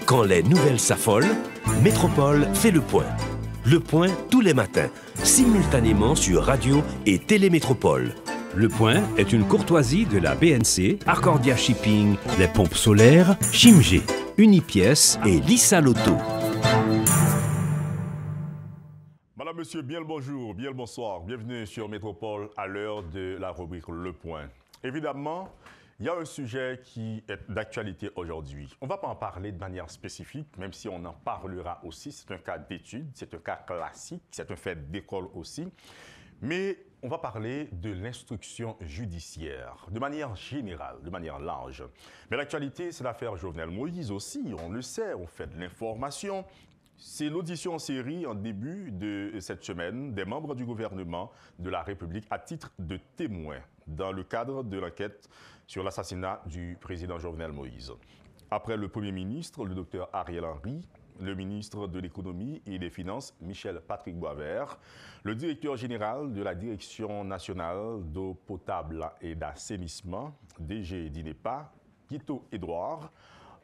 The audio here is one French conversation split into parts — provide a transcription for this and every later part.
Quand les nouvelles s'affolent, Métropole fait le point. Le point tous les matins, simultanément sur radio et Télémétropole. Le point est une courtoisie de la BNC, Arcordia Shipping, les pompes solaires, Chimgé, Unipièces et Lissa Lotto. Madame, Monsieur, bien le bonjour, bien le bonsoir. Bienvenue sur Métropole à l'heure de la rubrique Le Point. Évidemment, il y a un sujet qui est d'actualité aujourd'hui. On ne va pas en parler de manière spécifique, même si on en parlera aussi. C'est un cas d'étude, c'est un cas classique, c'est un fait d'école aussi. Mais on va parler de l'instruction judiciaire, de manière générale, de manière large. Mais l'actualité, c'est l'affaire Jovenel Moïse aussi, on le sait, on fait de l'information. C'est l'audition en série en début de cette semaine des membres du gouvernement de la République à titre de témoins dans le cadre de l'enquête sur l'assassinat du président Jovenel Moïse. Après le Premier ministre, le docteur Ariel Henry, le ministre de l'Économie et des Finances, Michel Patrick Boisvert, le directeur général de la Direction nationale d'eau potable et d'assainissement, DG d'INEPA, Guito Edouard,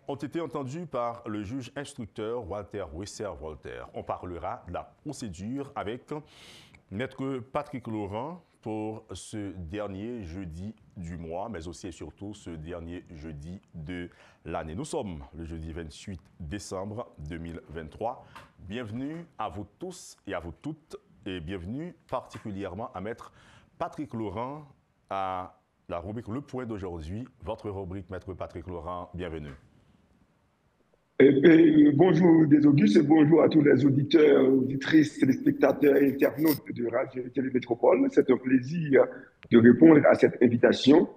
ont été entendus par le juge instructeur Walter Wesser-Volter. On parlera de la procédure avec Maître Patrick Laurent pour ce dernier jeudi du mois, mais aussi et surtout ce dernier jeudi de l'année. Nous sommes le jeudi 28 décembre 2023. Bienvenue à vous tous et à vous toutes, et bienvenue particulièrement à Maître Patrick Laurent à la rubrique Le Point d'aujourd'hui. Votre rubrique, Maître Patrick Laurent, bienvenue. Bonjour des Augustes et bonjour à tous les auditeurs, auditrices, téléspectateurs et internautes de Radio et Télémétropole. C'est un plaisir de répondre à cette invitation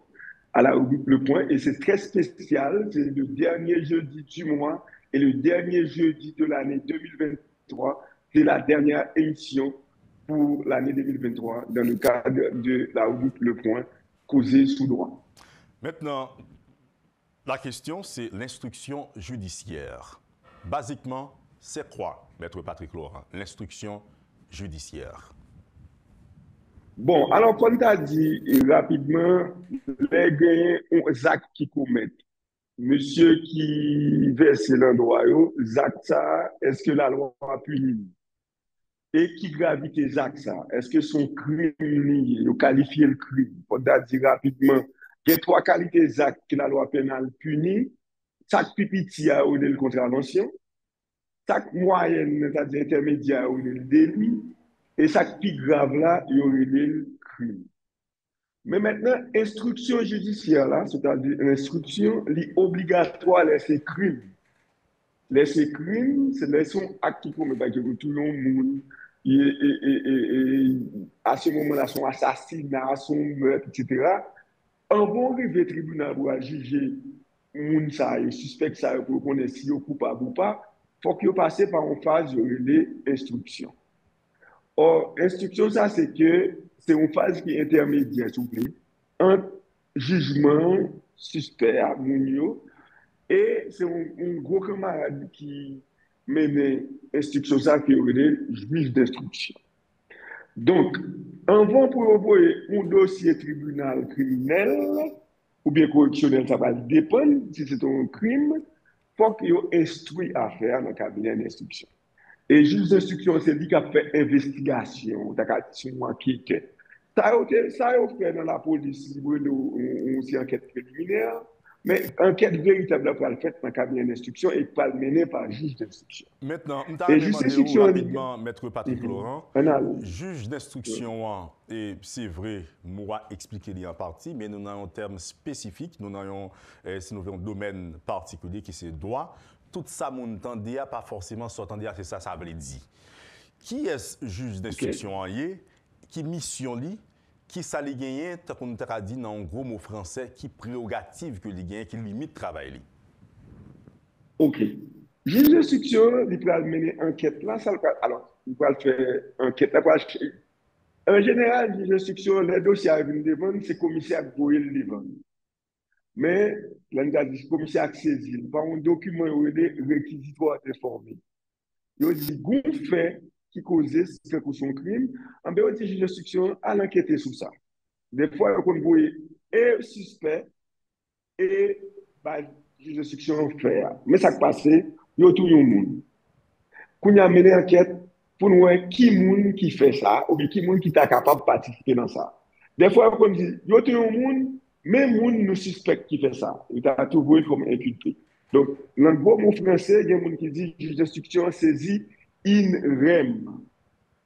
à la rubrique Le Point et c'est très spécial. C'est le dernier jeudi du mois et le dernier jeudi de l'année 2023. C'est la dernière émission pour l'année 2023 dans le cadre de la rubrique Le Point causé sous droit. Maintenant, la question, c'est l'instruction judiciaire. Basiquement, c'est quoi, Maître Patrick Laurent, l'instruction judiciaire? Bon, alors, comme tu as dit rapidement, les gagnants ont actes qui commettent. Monsieur qui verse l'endroit, actes ça, est-ce que la loi a puni? Et qui gravite les actes ça? Est-ce que son crime, il qualifie le crime? Pour dire rapidement, il y a trois qualités d'actes que la loi pénale punit. Chaque petit a eu une contravention, chaque moyenne, c'est-à-dire intermédiaire, a eu le délit, et chaque plus grave là, il y aurait le crime. Mais maintenant, instruction judiciaire là, c'est-à-dire l'instruction, obligatoire laisser crime. Laisser crime, c'est laisser acte qui commet par tout le monde. À ce moment-là, son assassinat, son meurtre, etc. On va arriver au tribunal pour juger moun ça et suspect ça pour connaître si est coupable ou pas, faut qu'il passe par une phase de l'instruction. Or, instruction ça c'est une phase qui est intermédiaire, s'il vous plaît, entre jugement suspect à Mounio et c'est un gros camarade qui mène instruction ça qui est le juge d'instruction. Donc, avant pour envoyer un dossier tribunal criminel ou bien correctionnel, ça va dépendre si c'est un crime, il faut qu'il y ait instruit à faire dans le cabinet d'instruction. Et juge d'instruction, c'est lui qui a fait investigation, qui a enquête. Ça a fait dans la police, une enquête préliminaire, mais enquête véritable pour le faire dans le cabinet d'instruction et pas le mener par juge d'instruction. Maintenant, je vais demander rapidement, Maître Patrick Laurent, juge d'instruction, et c'est vrai, moi expliquer en partie, mais nous avons un terme spécifique, nous avons un domaine particulier qui c'est droit. Tout ça, mon entendait pas forcément s'entendait, c'est ça veut dire. Qui est juge d'instruction qui mission li? Qui ça les gagne, comme on a dit dans un gros mot français, qui prérogative que les gagne, qui limite travail li. OK. Juge d'instruction, il peut mener enquête là, alors, il peut faire enquête là. En général, juge d'instruction, les dossiers arrivent devant, c'est commissaire qui doit le devant. Mais, là, on a dit, le commissaire qui saisit, par un document, il y a des réquisitoires informés. Il y a dit, gon fait qui causait ce que son crime, en bien, le juge d'instruction a l'enquêter sur ça. Des fois, on voit et suspect et le juge d'instruction fait. Mais ça passe yo tout yon moun. Qu'on y a mené enquête pour nous voir qui moun qui fait ça, ou bien qui moun qui est capable de participer dans ça. Des fois, on dit, yo tout yon moun, mais moun nous suspecte qui fait ça. Il a trouvé comme inculpé. Donc, dans le gros mot français, il y a un monde qui dit, juge d'instruction saisit in rem.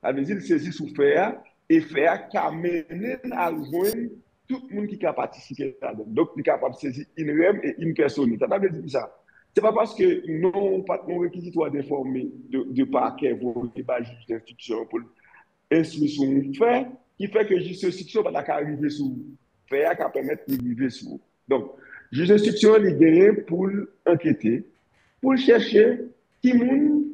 Ça veut dire saisit sous faire et faire qui amène à joindre tout le monde qui a participé là-dedans. Donc, il est capable de saisir in rem et in personne. Ça veut dire ça. C'est pas parce que non réquisitoire d'informer de parquet pour le juge d'instruction pour instruire son fait qui fait que juge d'instruction va arriver sur fait qui permettre de arriver sur. Donc, juge d'instruction il gagne pour enquêter, pour chercher qui moun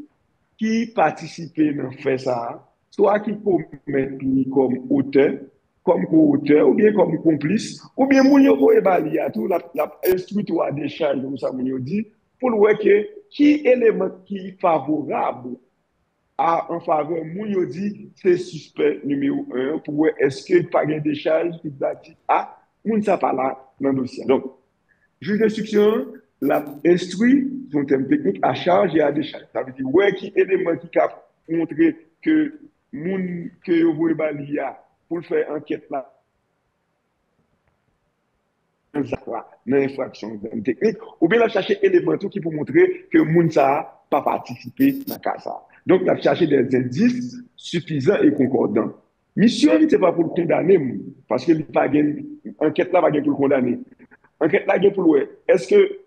qui participait dans fait ça, soit qui commet comme auteur, comme co-auteur, ou bien comme complice, ou bien moun yo ko ebali à tout la instruction des charges comme ça moun yo dit pour voir que qui élément qui est favorable en faveur moun yo dit c'est suspect numéro 1 pour voir est-ce que pas gain des charges qui va dire ah moun ça pas là dans le dossier. Donc juge d'instruction l'a instruit son thème technique à charge et à décharge. Ça veut dire ouais qui élément qui a montré que moun que yo voye balia pour faire enquête là dans l'infraction technique, ou bien la chercher éléments qui pour montrer que moun ça pas participé dans cas ça. Donc la chercher des indices suffisants et concordants. Mission c'est pas pour le condamner parce que pas enquête là va pour le condamner. Enquête là pour le est-ce que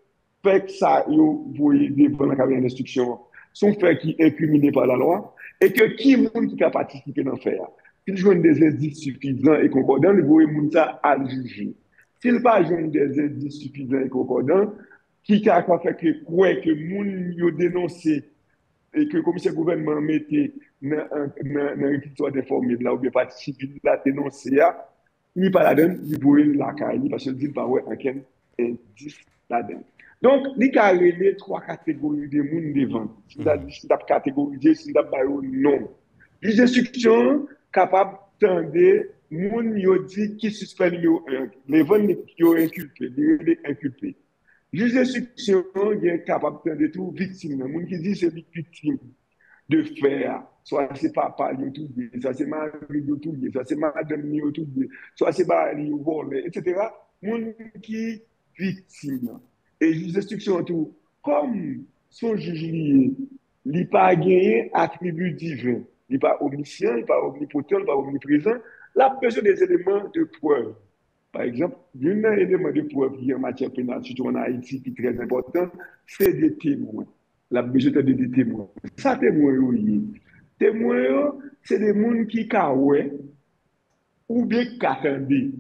fait ça yo voyez devant la cabinet d'instruction sont faits qui incriminés par la loi et que qui moun qui a participé dans faire. S'il joue des indices suffisants et concordants, il voyez moun ça à juger. S'il pas joindre des indices suffisants et concordants, qui a fait que quoi que moun yo dénoncé et que le commissaire gouvernement mettait dans une histoire d'informer là ou bien participer là dénoncer ni pas la donne, il voit la caille parce que dit pas ouais aucun indice là dedans. Donc, il y a les trois catégories de moun devant. Si tu as catégorisé, si tu as non. Les instructions capables d'entendre moun yo dit qui suspend yo les vents yo inculpé les inculpé juge d'instruction est capable de tout victime moun qui dit c'est victime de faire soit c'est papa yo tout ça c'est mari yo tout ça c'est madame yo tout soit c'est bari yo volé etc. moun qui victime et juge d'instruction tout comme son juge li pas gagné attribut divin, il pas omniscient, il pas omnipotent, il pas omniprésent. La besoin des éléments de preuve. Par exemple, un élément de preuve qui est en matière pénale, surtout en Haïti, qui est très important, c'est des témoins. La besoin de des témoins. Ça, témoins, oui. Témoins, c'est des gens qui kawè ou bien qui attendent.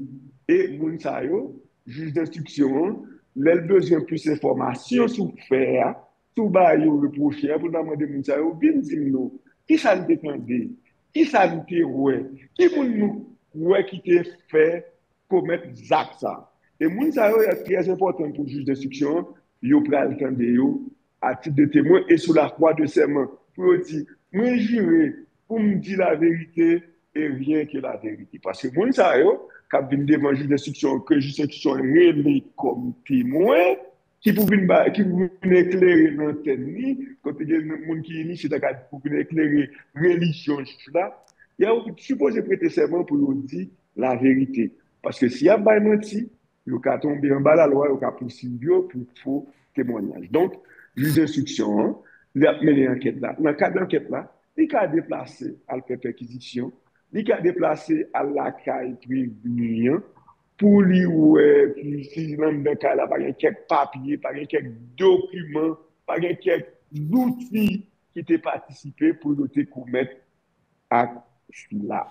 Et moun sa yo, juge d'instruction, l'el besoin plus d'informations sur faire, sur ba yo reprocher, pour demander moun sa yo, bien dire nous, qui ça nous dépendait? Qui ça nous te ouais? Qui nous ouais qui te fait commettre acte ça? Et moun sa yo est très important pour le juge d'instruction, yo pral tande yo à titre de témoin et sous la foi de serment pour dire moi jure pour me dire la vérité et rien que la vérité parce que moun sa yo quand vinn devant juge d'instruction que juge d'instruction relé comme témoin qui pour venir éclairer l'antenne ni quand il y a des gens qui initient pour venir éclairer religion là il y a supposé prêter serment pour nous dire la vérité parce que s'il y a pas menti il va tomber en bas la loi il va poursuivre pour faux témoignage. Donc juge d'instruction il a mené enquête là dans le cadre d'enquête là il a déplacé à la perquisition il a déplacé à la caille privée pour lui ouais si dans le cas là pas quelques papiers pas quelques documents pas quelques outils qui étaient participés pour nous commettre à cela.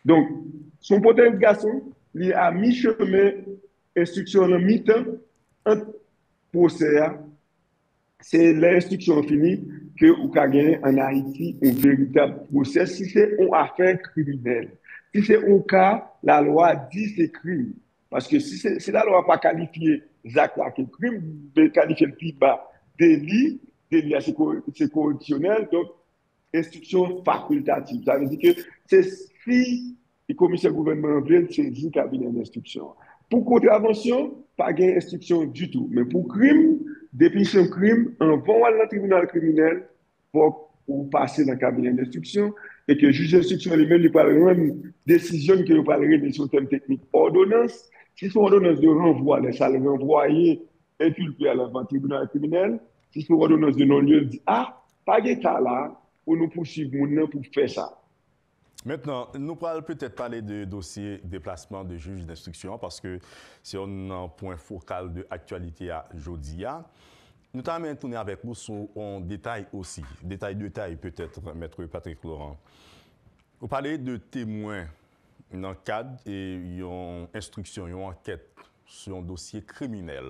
Donc son potentiel garçon il a mis chemin instruction en mi-temps entre procès c'est l'instruction finie que vous avez en Haïti un véritable procès si c'est une affaire criminelle. Si c'est un cas, la loi dit c'est crime. Parce que si la loi n'a pas qualifié Zach là que crime, mais qualifié le plus bas délit c'est correctionnel, donc instruction facultative. Ça veut dire que c'est si le commissaire gouvernemental saisit le cabinet d'instruction. Pour contravention, pas d'instruction du tout. Mais pour crime, depuis son crime, on va dans le tribunal criminel pour passer dans le cabinet d'instruction et que le juge d'instruction lui-même va rendre une décision que vous parlerez de son thème technique ordonnance. Si c'est une ordonnance de renvoi, ça le renvoyer inculpé à l'avant tribunal criminel. Si c'est une ordonnance de non-lieu, dit ah, pas de cas là pour nous poursuivre pour faire ça. Maintenant, nous pourrons peut-être parler de dossier déplacement de juge d'instruction parce que c'est un point focal de l'actualité à Jodia. Nous allons tourner avec vous sur un détail aussi, détail peut-être, Maître Patrick Laurent. Vous parlez de témoins dans le cadre d'une instruction, une enquête sur un dossier criminel.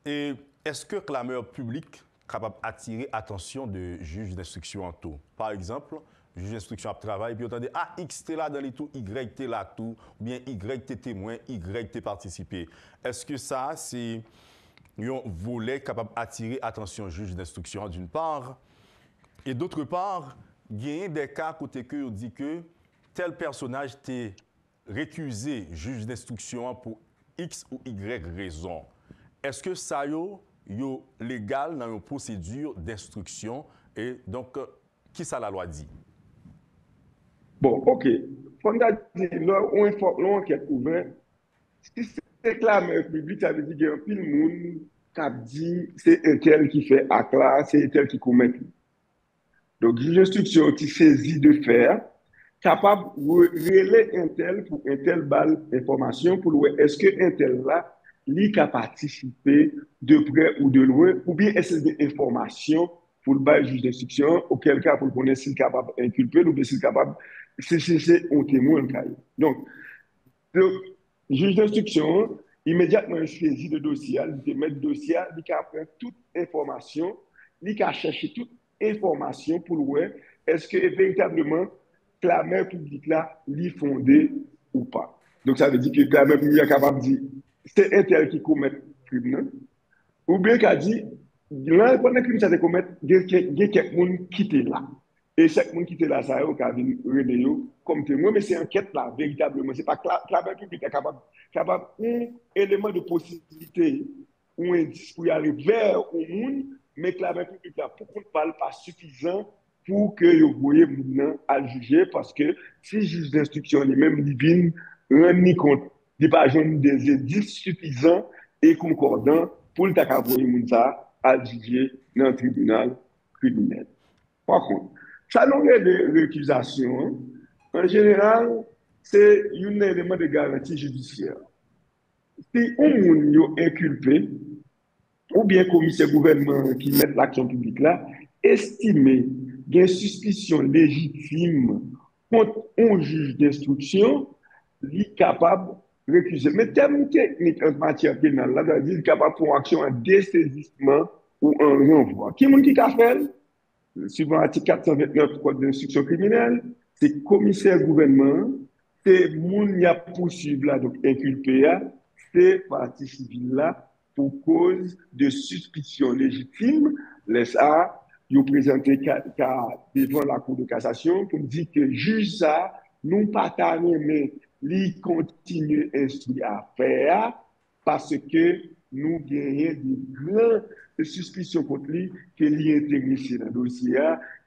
Et est-ce que le clameur public est capable d'attirer l'attention de juge d'instruction en tout? Par exemple, juge d'instruction à travail, puis on dit ah, X t'es là dans les tout, Y t'es là tout, ou bien Y t'es témoin, Y t'es participé. Est-ce que ça, c'est un volet capable d'attirer l'attention du juge d'instruction d'une part, et d'autre part, il y a des cas côté que on dit que tel personnage t'est récusé juge d'instruction pour X ou Y raison. Est-ce que ça est légal dans une procédure d'instruction et donc qui ça la loi dit? Bon, ok. Fondation, l'enquête ouverte, si c'est clameur public, ça veut dire qu'il y a un pile monde qui a dit c'est un tel qui fait acte là, c'est un tel qui commet. Donc, juge d'instruction qui saisit de faire, capable de relayer un tel pour un tel balle information pour voir est-ce que un tel là, lui qui a participé de près ou de loin, ou bien est-ce que des informations pour le bail juge d'instruction, auquel cas pour le connaître s'il est capable d'inculper, ou bien s'il est capable c'est un témoin. Donc, le juge d'instruction, immédiatement, il saisit le dossier, il met le dossier, il apprend toute information, il a cherché toute information pour voir est-ce que véritablement la clameur publique là, est fondée ou pas. Donc, ça veut dire que la clameur publique est capable de dire c'est un tel qui commet le crime, ou bien qu'il a dit là, pendant que le crime s'est commis, il y a quelqu'un qui était là. Et chaque monde qui était là, ça a été comme témoin, mais c'est enquête là, véritablement. C'est pas que la République est capable un élément de possibilité ou un indice pour y aller vers le monde, mais que la République là, pour qu'on ne parle pas suffisant pour que vous voyez maintenant à juger, parce que si le juge d'instruction lui-même divine, rend compte, il n'y a pas des indices suffisants et concordants pour le voyer ça à juger dans le tribunal criminel. Par contre, ça longueur de récusation, en général, c'est un élément de garantie judiciaire. Si on est inculpé, ou bien commissaire gouvernement qui met l'action publique là, estimer qu'il y a une suspicion légitime contre un juge d'instruction, il est capable de récuser. Mais terme technique en matière pénale, là, c'est-à-dire qu'il est capable pour action en dessaisissement ou en renvoi. Qui est-ce qui a fait? Suivant l'article 429 du Code d'instruction criminelle, c'est commissaire gouvernement, c'est moun y a poursuivre là, donc inculpé, c'est partie civile là, pour cause de suspicion légitime, laisse à, vous présenter devant la Cour de cassation pour dire que juge ça, nous pas mais lui continue instruire à faire parce que nous gagnons de grandes suspicions contre lui, que lui est intéressé dans le dossier,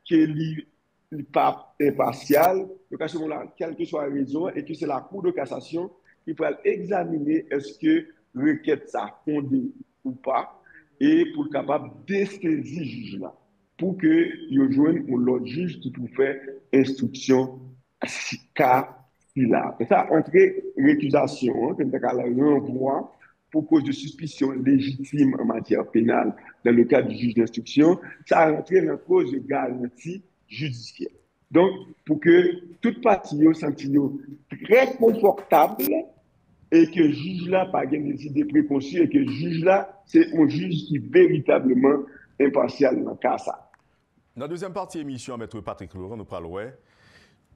que lui n'est pas impartial. Donc à ce moment-là, quelle que soit la raison, et que c'est la Cour de cassation qui peut examiner est-ce que requête ça fondée ou pas, et pour être capable de dessaisir le juge là, pour que rejoigne l'autre juge qui peut faire instruction cas là. Et ça, entrée récusation, comme ça, la renvoi pour cause de suspicion légitime en matière pénale dans le cadre du juge d'instruction, ça entraîne en cause de garantie judiciaire. Donc, pour que toute partie se sente très confortable et que le juge là pas des idées préconçues et que le juge là, c'est un juge qui est véritablement impartial dans le cas ça. Dans la deuxième partie de l'émission, Maître Patrick Laurent, nous parlons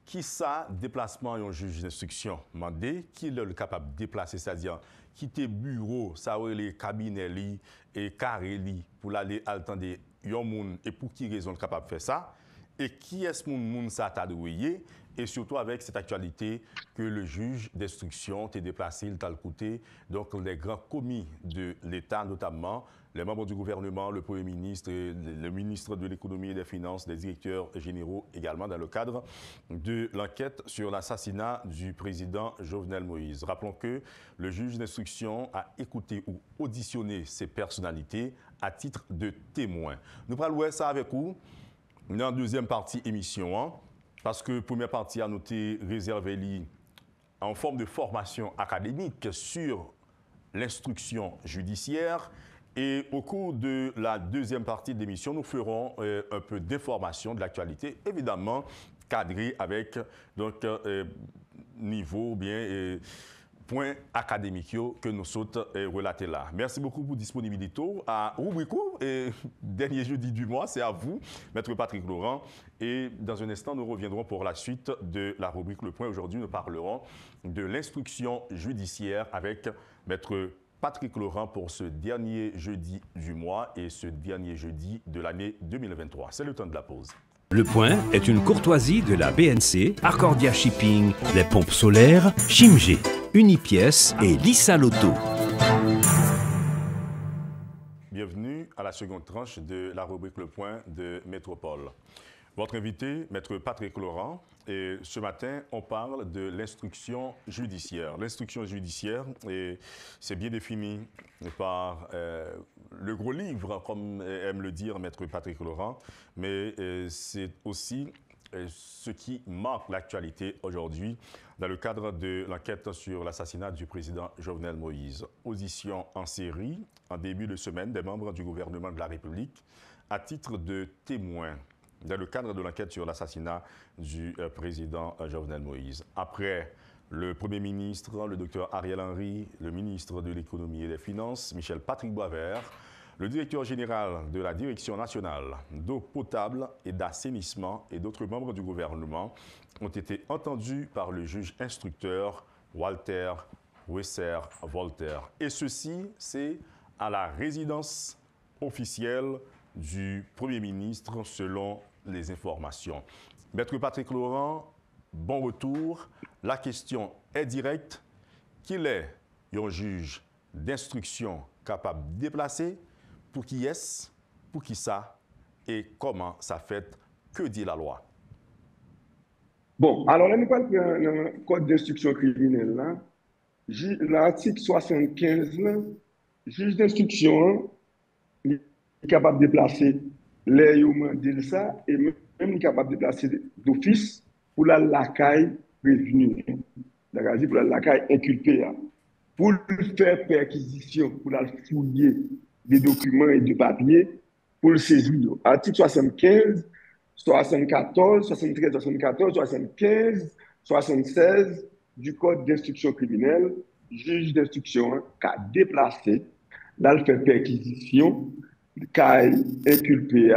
qui ça déplacement un juge d'instruction mandé, qui est le capable de déplacer, c'est-à-dire quitter bureau, ça les cabinets et carré pour aller attendre un monde et pour qui raison le capable de faire ça et qui est-ce moun ça t'a doué et surtout avec cette actualité que le juge d'instruction t'est déplacé, il t'a écouté, donc les grands commis de l'État, notamment les membres du gouvernement, le Premier ministre, le ministre de l'Économie et des Finances, les directeurs généraux également dans le cadre de l'enquête sur l'assassinat du président Jovenel Moïse. Rappelons que le juge d'instruction a écouté ou auditionné ces personnalités à titre de témoins. Nous parlons ça avec vous dans la deuxième partie émission, hein, parce que la première partie a noté réservé en forme de formation académique sur l'instruction judiciaire. Et au cours de la deuxième partie de l'émission, nous ferons un peu d'information de l'actualité, évidemment cadré avec donc niveau bien point académique que nous sommes relatés là. Merci beaucoup pour disponibilité à Rubrico. Et dernier jeudi du mois, c'est à vous, Maître Patrick Laurent. Et dans un instant, nous reviendrons pour la suite de la rubrique Le Point. Aujourd'hui, nous parlerons de l'instruction judiciaire avec Maître Patrick Laurent pour ce dernier jeudi du mois et ce dernier jeudi de l'année 2023. C'est le temps de la pause. Le Point est une courtoisie de la BNC, Accordia Shipping, les pompes solaires, Chimgé, Unipièce et Lissa Loto. Bienvenue à la seconde tranche de la rubrique Le Point de Métropole. Votre invité, Maître Patrick Laurent, et ce matin, on parle de l'instruction judiciaire. L'instruction judiciaire, c'est bien défini par le gros livre, comme aime le dire Maître Patrick Laurent, mais c'est aussi ce qui marque l'actualité aujourd'hui dans le cadre de l'enquête sur l'assassinat du président Jovenel Moïse. Audition en série, en début de semaine, des membres du gouvernement de la République à titre de témoins dans le cadre de l'enquête sur l'assassinat du président Jovenel Moïse. Après le Premier ministre, le Dr Ariel Henry, le ministre de l'Économie et des Finances, Michel Patrick Boisvert, le directeur général de la Direction nationale d'eau potable et d'assainissement et d'autres membres du gouvernement ont été entendus par le juge instructeur Walter Wesser-Volter. Et ceci, c'est à la résidence officielle du Premier ministre, selon les informations. Maître Patrick Laurent, bon retour. La question est directe. Qu'il est un juge d'instruction capable de déplacer? Pour qui est-ce? Pour qui ça? Et comment ça fait? Que dit la loi? Bon, alors là, nous parlons du code d'instruction criminelle. L'article 75, juge d'instruction est capable de déplacer les humains ça et même capable de déplacer d'office pour la lacaille prévenue, pour la lacaille inculpée, pour faire perquisition, pour la fouiller des documents et des papiers, pour le saisir. Article 75, 74, 73, 74, 75, 76 du Code d'instruction criminelle, juge d'instruction qui a déplacé, là, il fait perquisition, qui a inculpé,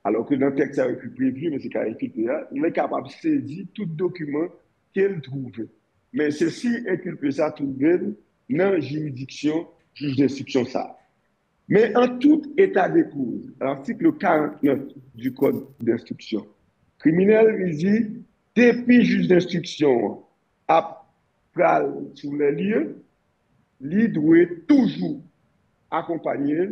alors que dans le texte, ça aurait pu prévu, mais c'est qui a inculpé, il est capable de saisir tout document qu'il trouve. Mais ceci inculpé, ça trouvé dans la juridiction, juge d'instruction, ça. Mais en tout état de cause, l'article 49 du Code d'instruction criminelle, il dit, depuis juge d'instruction à pral sur les lieux, il doit toujours accompagner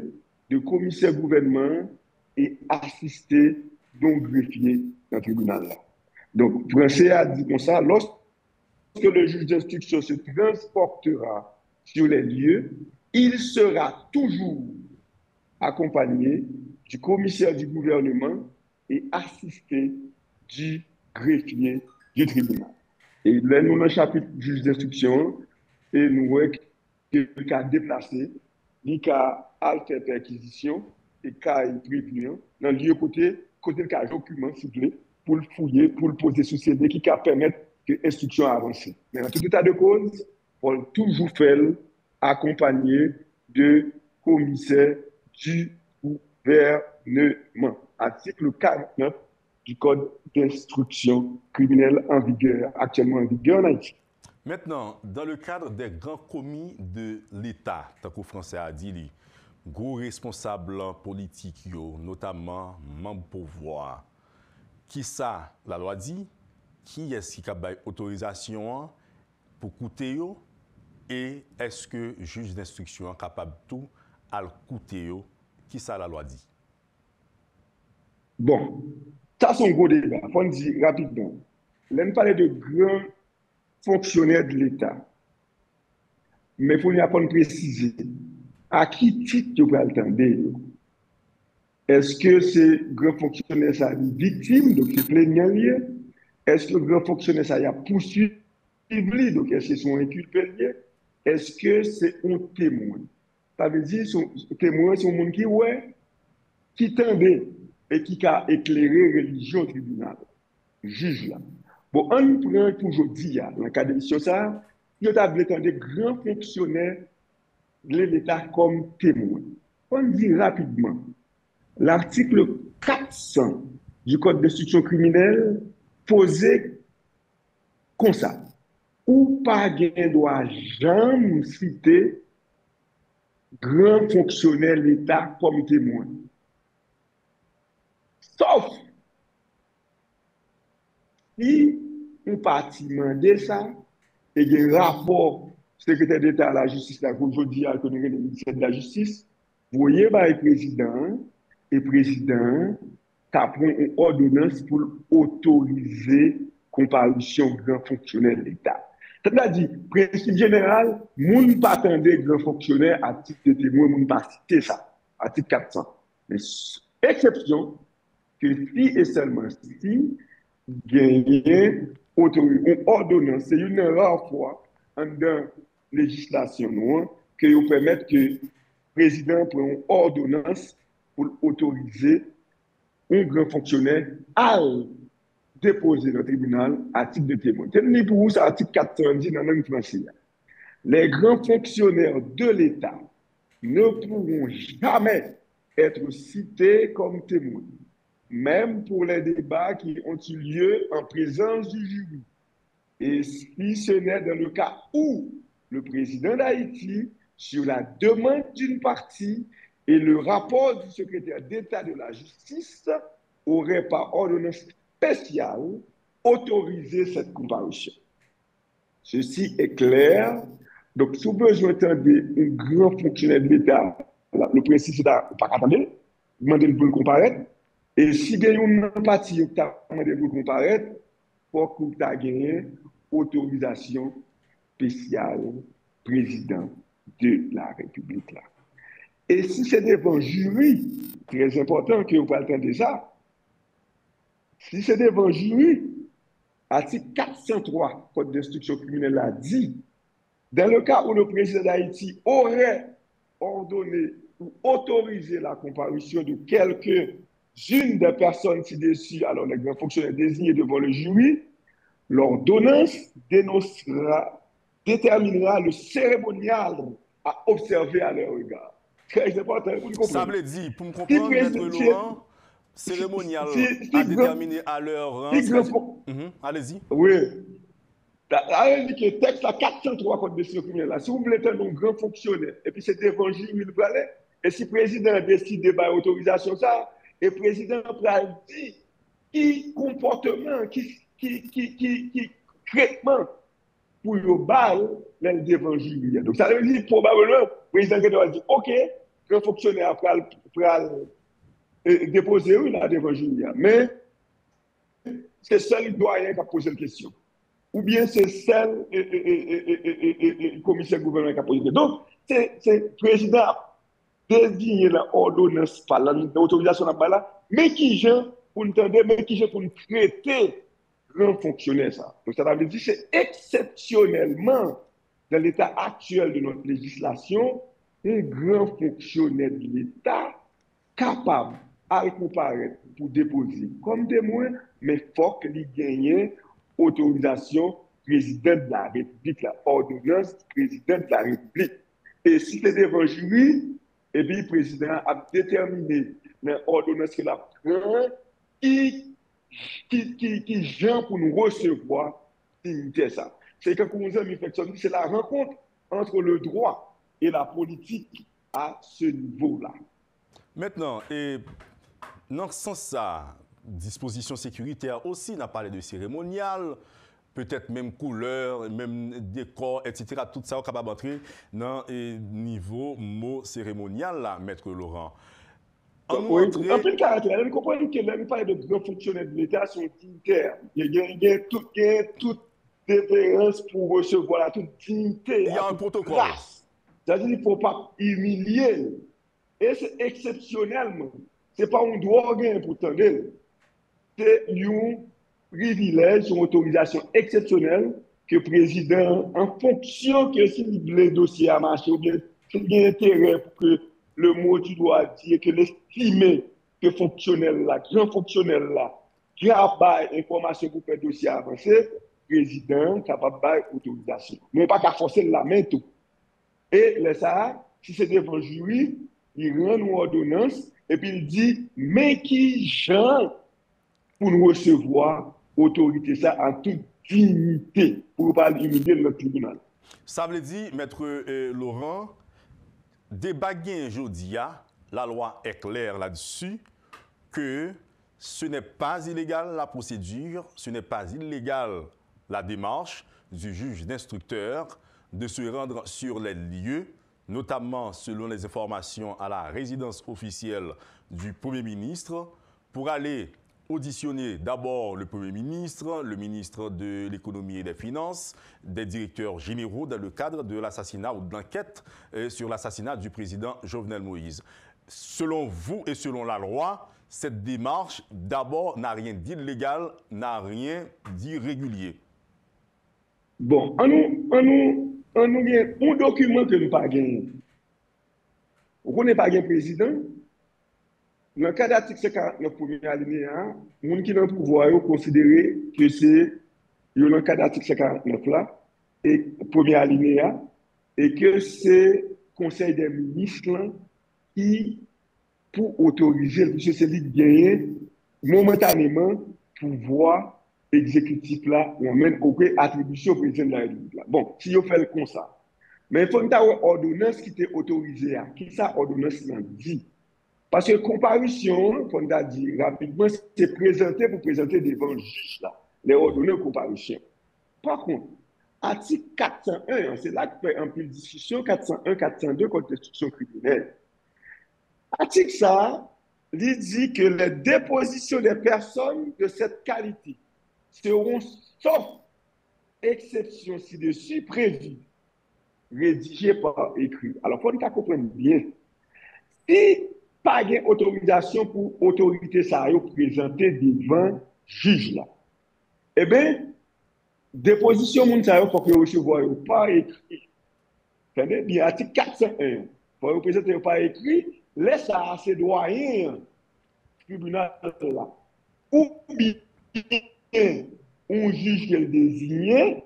de commissaire gouvernement et assister donc greffier dans le tribunal. Donc, Français a dit comme ça, lorsque le juge d'instruction se transportera sur les lieux, il sera toujours accompagné du commissaire du gouvernement et assisté du greffier du tribunal. Et là, nous, dans le chapitre du juge d'instruction, et nous voyons qu'il a déplacé, il a fait perquisition et il a prévenu dans le lieu côté le cas document ciblé pour le fouiller, pour le poser sous CD qui va permettre que l'instruction avance. Mais en tout état de cause, on va toujours faire accompagné de commissaire du gouvernement. Article 49 du Code d'instruction criminelle actuellement en vigueur en Haïti. Maintenant, dans le cadre des grands commis de l'État, tant que Français a dit, gros responsables politiques, notamment membres pouvoir, qui ça, la loi dit, qui est-ce qui a donné autorisation pour coûter et est-ce que le juge d'instruction est capable de tout à coûter qui ça la loi dit? Bon, ça c'est un gros débat. Il faut dire rapidement. Là, nous parlons de grands fonctionnaires de l'État. Mais il faut nous préciser à qui titre tu peux attendre. Est-ce que ces grands fonctionnaires sont victimes, donc c'est plaignant lié? Est-ce que le grand fonctionnaire ça a poursuivi, donc est-ce que sont inculpés lié? Est-ce que c'est un témoin? Ça veut dire que témoin, c'est un monde qui tendait et qui a éclairé la religion au tribunal, juge là. Bon, on prend toujours dit, dans le cas de mission ça, il y a des grands fonctionnaires de l'État comme témoins. On dit rapidement, l'article 400 du Code d'instruction criminelle posait comme ça. Ou pas gain doit jamais citer grand fonctionnaire de l'État comme témoin. Sauf si on parti demander ça et il y a un rapport secrétaire d'État à la justice, là, aujourd'hui, à le ministère de la Justice, vous voyez, le président, et le président, prend une ordonnance pour autoriser comparution grand fonctionnaire de l'État. C'est-à-dire, principe général, moun pas attendre grand fonctionnaire à titre de témoin, moun pas citer ça, à titre 400. Mais exception, que si et seulement si, gagner une ordonnance, c'est une rare fois en dans législation que vous permettre que le président prenne une ordonnance pour autoriser un grand fonctionnaire à déposer dans le tribunal à titre de témoin. Tenez pour vous, c'est l'article 410 dans la langue française. Les grands fonctionnaires de l'État ne pourront jamais être cités comme témoins, même pour les débats qui ont eu lieu en présence du jury. Et si ce n'est dans le cas où le président d'Haïti, sur la demande d'une partie et le rapport du secrétaire d'État de la justice, aurait par ordonnance spéciale autorisé cette comparution. Ceci est clair. Donc, si vous besoin d'entendre un grand fonctionnaire de l'État, le principe c'est de ne pas attendre, demander pour le comparaître. Et si il y a une empathie qui a demandé pour le comparaître, il faut que vous ayez autorisation spéciale président de la République. Là. Et si c'est devant jury, très important que vous attendez ça, si c'est devant jury, article 403 Code d'instruction criminelle a dit, dans le cas où le président d'Haïti aurait ordonné ou autorisé la comparution de quelques-unes des personnes ci-dessus, alors les grands fonctionnaires désignés devant le jury, l'ordonnance déterminera le cérémonial à observer à leur regard. Très important, vous comprenez. Ça veut dire, pour me comprendre, Maître Laurent, cérémonial à déterminer à leur rang. Allez-y. Oui. Ça veut dire que le texte à 403 Code de criminel, si vous voulez être un grand fonctionnaire, et puis c'est devant le jury, et si le président décide de faire autorisation, ça, et le président dit qui comportement, qui traitement pour le bal devant le jury. Donc ça veut dire probablement le président va dire ok, le fonctionnaire après déposer là devant le jury. Mais c'est seul doyen qui a posé la question. Ou bien c'est seul commissaire gouvernement qui a posé la question. Donc c'est le président désigné l'ordonnance par l'autorisation là, mais qui gère pour nous traiter grand fonctionnaire ça. Donc ça veut dire que c'est exceptionnellement dans l'état actuel de notre législation un grand fonctionnaire de l'État capable à comparaître pour déposer comme témoin, mais faut qu'il gagne autorisation président de la République, la ordonnance président de la République. Et si c'est devant jury, et puis le président a déterminé l'ordonnance qu'il a pris qui gère pour nous recevoir ça. C'est que nous avons fait, c'est la rencontre entre le droit et la politique à ce niveau-là. Maintenant, et dans ce sens, ça, dispositions sécuritaires aussi, on a parlé de cérémonial, peut-être même couleur, même décor, etc. Tout ça est capable d'entrer dans le niveau mot cérémonial, là, Maître Laurent. Oui, en plus, caractère, on comprend que l'on parle de grands fonctionnaires de l'État sont dignitaires. Il y a toute déférence pour recevoir toute dignité. Il y a un protocole. C'est-à-dire qu'il ne faut pas humilier. Et c'est exceptionnellement. Ce n'est pas un droit pour tendre. C'est un privilège, une autorisation exceptionnelle que le président, en fonction que si le dossier a marché ou bien s'il y a intérêt pour que le mot tu dois dire, que l'estimer que fonctionnel là, grand fonctionnel là, qui a pas information pour faire dossier avancer, président capable de autorisation. Mais pas qu'à forcer la main tout. Et là, ça, si c'est devant le jury, il rend une ordonnance et puis il dit, mais qui gens pour nous recevoir autorité ça en toute dignité pour ne pas humilier le tribunal. Ça veut dire, Maître Laurent, débat aujourd'hui, la loi est claire là-dessus que ce n'est pas illégal la procédure, ce n'est pas illégal la démarche du juge d'instructeur de se rendre sur les lieux, notamment selon les informations à la résidence officielle du Premier ministre, pour aller auditionner d'abord le Premier ministre, le ministre de l'Économie et des Finances, des directeurs généraux dans le cadre de l'assassinat ou de l'enquête sur l'assassinat du président Jovenel Moïse. Selon vous et selon la loi, cette démarche, d'abord, n'a rien d'illégal, n'a rien d'irrégulier. Bon, on nous a un document que nous pas gagné. On n'est pas gagné président. Dans le cas d'article 49 premier alinéa, les gens qui ont le pouvoir considérer que c'est dans le cas d'article 49 là, et premier alinéa, et que c'est le Conseil des ministres là, qui, pour autoriser, puisque c'est lui qui gagne momentanément pouvoir exécutif là, on mène aucune attribution au président de la République. Là. Bon, si on fait comme ça. Mais il faut une ordonnance qui était autorisée. Qui ça, ordonnance dit? Parce que comparution, comme on a dit rapidement, c'est présenté pour présenter devant le juge là, les ordonnances de comparution. Par contre, article 401, c'est là que fait un peu de discussion, 401, 402, Constitution criminelle. Article ça, il dit que les dépositions des personnes de cette qualité seront, sauf exception ci-dessus, prévues, rédigées par écrit. Alors, il faut qu'on comprenne bien. Si pas d'autorisation pour autorité ça présenter devant le juge là. Eh bien, déposition moun ça faut que recevoir pas écrit. Entendez bien article 401. Faut présenter pas écrit, laisse ça à ses doyens tribunal là. Ou bien un juge qui est désigné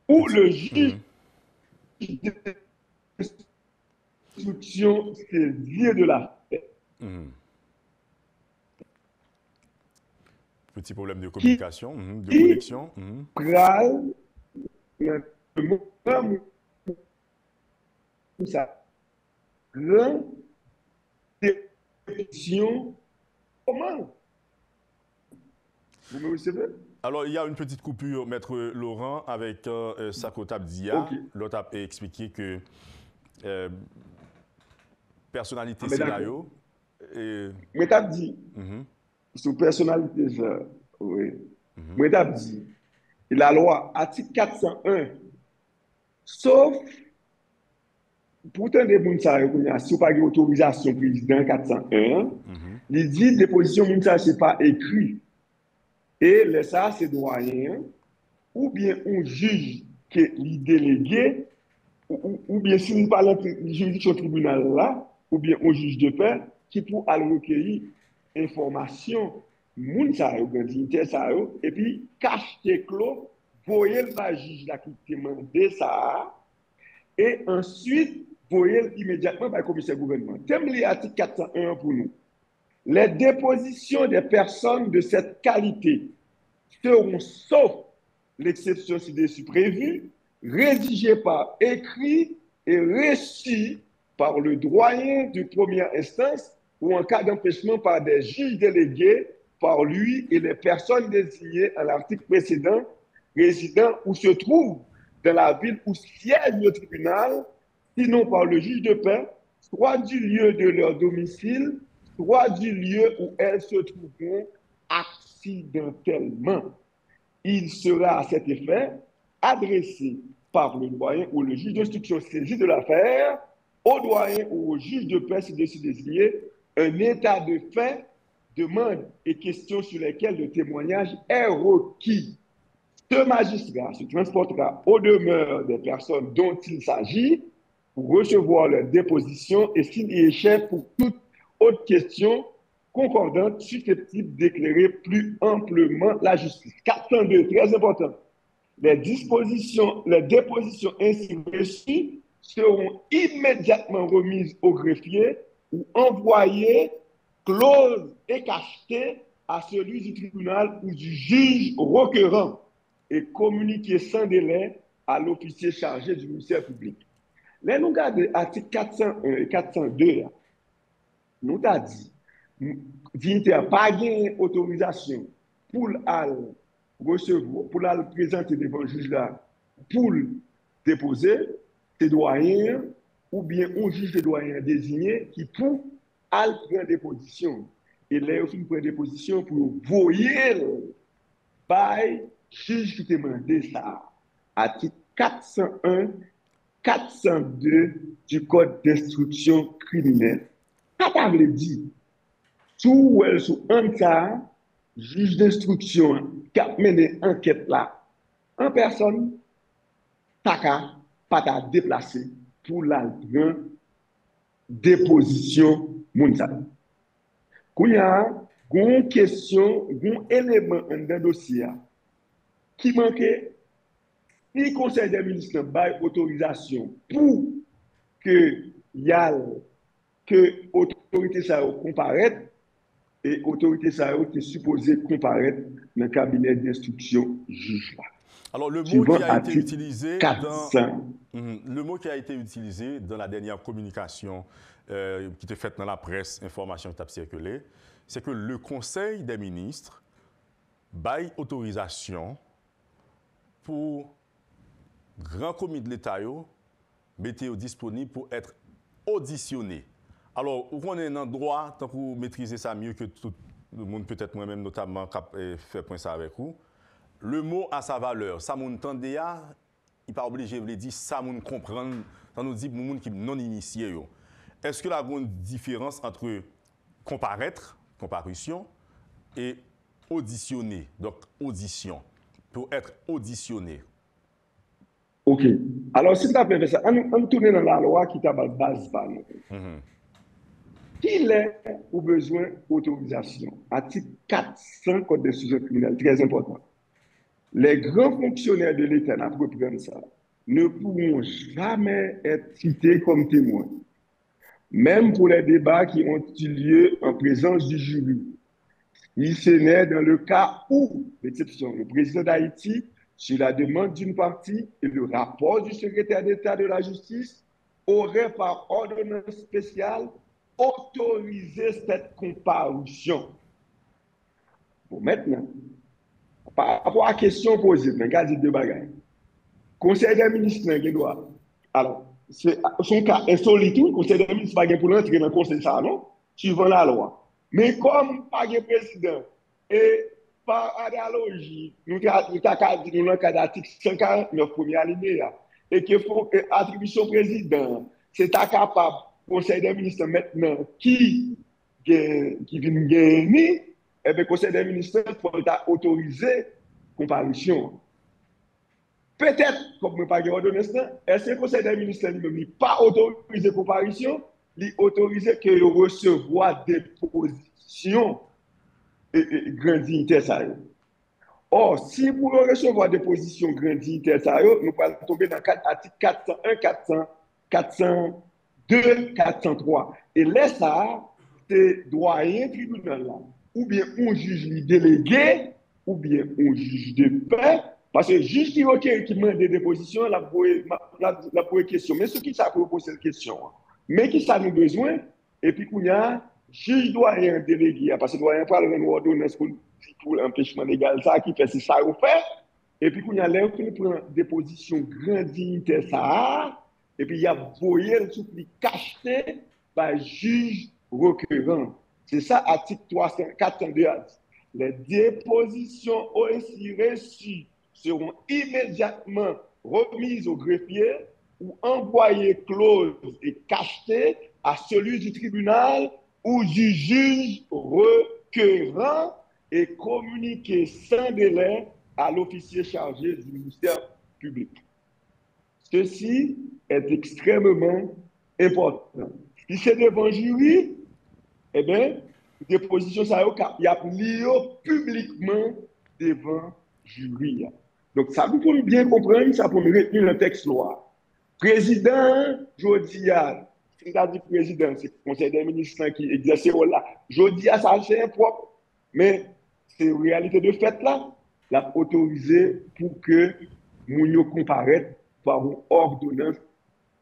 ou le juge d'instruction saisir de la Petit problème de communication, de connexion. Ça. L'indécision, comment? Vous me recevez? Alors, il y a une petite coupure, Maître Laurent, avec Sakotap Dia. Okay. L'autre a expliqué que personnalité scénario. Mais tu as dit, sur personnalité, oui. Mais tu as dit, la loi, article 401, sauf, pourtant, des gens si vous pas d'autorisation président 401, il dit déposition Mounsa, ce n'est pas écrit. Et ça, c'est doyen, ou bien un juge qui est délégué, ou bien si nous parlons de juridiction tribunal là, ou bien un juge de paix, qui pour aller recueillir information, et puis cache tes clos, voyez le juge là qui demande ça, et ensuite, voyez immédiatement par le commissaire gouvernement. Thème l'article 401 pour nous. Les dépositions des personnes de cette qualité seront, sauf l'exception ci-dessus prévue, rédigées par écrit et reçues par le doyen de première instance ou en cas d'empêchement par des juges délégués par lui et les personnes désignées à l'article précédent, résidant ou se trouvent dans la ville où siège le tribunal, sinon par le juge de paix, soit du lieu de leur domicile, soit du lieu où elles se trouveront accidentellement. Il sera à cet effet adressé par le doyen ou le juge d'instruction saisi de l'affaire au doyen ou au juge de paix si désigné un état de fait, demande et questions sur lesquelles le témoignage est requis. Ce magistrat se transportera aux demeures des personnes dont il s'agit pour recevoir leur déposition et s'il y échappe pour toute autre question concordante susceptible d'éclairer plus amplement la justice. 402, très important. Les dépositions ainsi reçues seront immédiatement remises au greffier ou envoyées closes et cachetées à celui du tribunal ou du juge requérant et communiquées sans délai à l'officier chargé du ministère public. Là, nous regardons l'article 401 et 402, nous avons dit, dignité n'a pas gagné autorisation pour recevoir, pour la présenter devant le juge là, pour déposer ses doyens ou bien un juge de doyen désigné qui pour prendre des positions. Et là, il prend des positions pour voyer par juge qui demandé ça. Article 401, 402 du Code d'instruction criminelle. Ça veut dire, tout ou elle sous un cas, juge d'instruction qui a mené enquête là, en personne, t'as pas t'a déplacé pour la grande déposition mondiale. Quand il y a une question, un élément dans le dossier qui manquait, si le Conseil des ministres a autorisation pour que l'autorité ça comparaisse, et l'autorité ça est supposée comparaître dans le cabinet d'instruction juge là. Alors, le mot qui a été utilisé dans la dernière communication qui était faite dans la presse, information qui a circulé, c'est que le Conseil des ministres baille autorisation pour grand comité de l'État mettre disponible pour être auditionné. Alors, où on est dans le droit, tant pour maîtriser ça mieux que tout le monde, peut-être moi-même notamment, qui fait point ça avec vous. Le mot a sa valeur. Ça, mon tendé, il n'est pas obligé de dire ça, mon comprendre. Ça nous dit pour les gens qui sont non initiés. Est-ce que la grande différence entre comparution, et auditionner, donc audition, pour être auditionné? OK. Alors, si tu as fait ça, on tourne dans la loi qui t'a base. Qu'il est au besoin d'autorisation. Article 400 Code d'instruction criminelle, très important. Les grands fonctionnaires de l'État, pour prendre ça, ne pourront jamais être cités comme témoins, même pour les débats qui ont eu lieu en présence du jury. Il se n'est dans le cas où, l'exception, le président d'Haïti, sur la demande d'une partie et le rapport du secrétaire d'État de la justice, aurait par ordonnance spéciale autorisé cette comparution. Bon, maintenant, par rapport à la question posée, regardez deux bagages. Conseil des ministres, il doit. Alors, c'est son cas insolite, le Conseil des ministres pas pour l'entrer dans le conseil, ça, non? Suivant la loi. Mais comme pas de président, et par analogie, nous avons le cas d'article 149, premier alinéa, et qu'il faut que l'attribution président, c'est capable, Conseil des ministres maintenant, qui vient gagner, et bien, le Conseil des ministres faut autoriser comparution. Peut-être, comme je ne pas ordonnance, est-ce que le Conseil des ministres n'a pas autorisé comparution, il autorisé que le recevoir des positions grande dignité. Or, si vous recevoir des positions grande dignité, nous allons tomber dans l'article 401, 402, 403. Et là, ça, c'est doyen tribunal là. Ou bien un juge délégué, ou bien un juge de paix, parce que le juge qui demande des dépositions, la pour question. Mais ce qui ça pour poser cette question, Mais qui ça nous besoin? Et puis, qu'on y a, juge doyen délégué, parce que doyen parle d'une ordonnance pour l'empêchement légal, ça qui fait, c'est ça qu'on fait. Et puis, qu'on y a l'air qu'on prend des positions grandiloquentes, ça, et puis il y a voyé le souple cacheté par juge requérant. C'est ça, article 402 a dit. Les dépositions ainsi reçues seront immédiatement remises au greffier ou envoyées closes et cachetées à celui du tribunal ou du juge requérant et communiquées sans délai à l'officier chargé du ministère public. Ceci est extrêmement important. Si c'est devant jury, eh bien, déposition, ça y a lié publiquement devant jury. Donc, ça vous pouvez bien comprendre, ça pour retenir le texte loi. Président, Jodia, c'est-à-dire président, c'est le conseil des ministres qui exerce ce rôle-là. Jodia, ça c'est impropre, mais c'est une réalité de fait là, l'a autorisé pour que nous comparaître par une ordonnance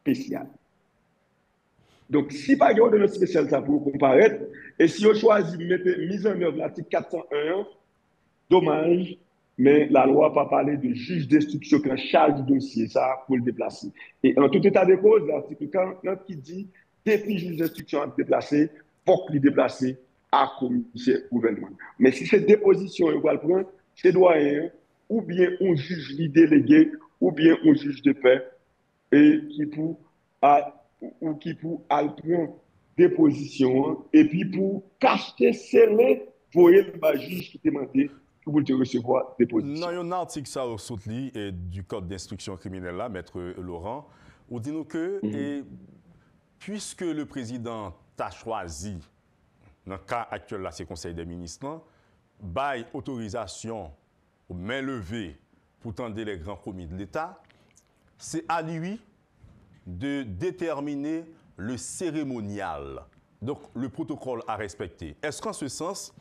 spéciale. Donc, si pas une ordonnance spéciale, ça pour comparaître, et si on choisit de mettre mise en œuvre l'article 401, dommage, mais la loi n'a pas parlé de juge d'instruction qui en charge du dossier, ça, pour le déplacer. Et en tout état de cause, l'article 49 qui dit, depuis le juge d'instruction à déplacer, faut qu'il déplace à commissaire gouvernement. Mais si cette déposition, on va le prendre, c'est doyen, ou bien un juge délégué, ou bien un juge de paix, et qui pour prendre déposition, et puis pour cacher, sceller, voyer le juge qui t'a demandé pour te recevoir déposition. Non, il y a un article ça au soutenu du code d'instruction criminelle là, maître Laurent, où dit-nous que puisque le président t'a choisi, dans le cas actuel là, c'est le Conseil des ministres, bail autorisation aux mains levées pour tendre les grands commis de l'État, c'est à lui de déterminer le cérémonial, donc le protocole à respecter. Est-ce qu'en ce sens,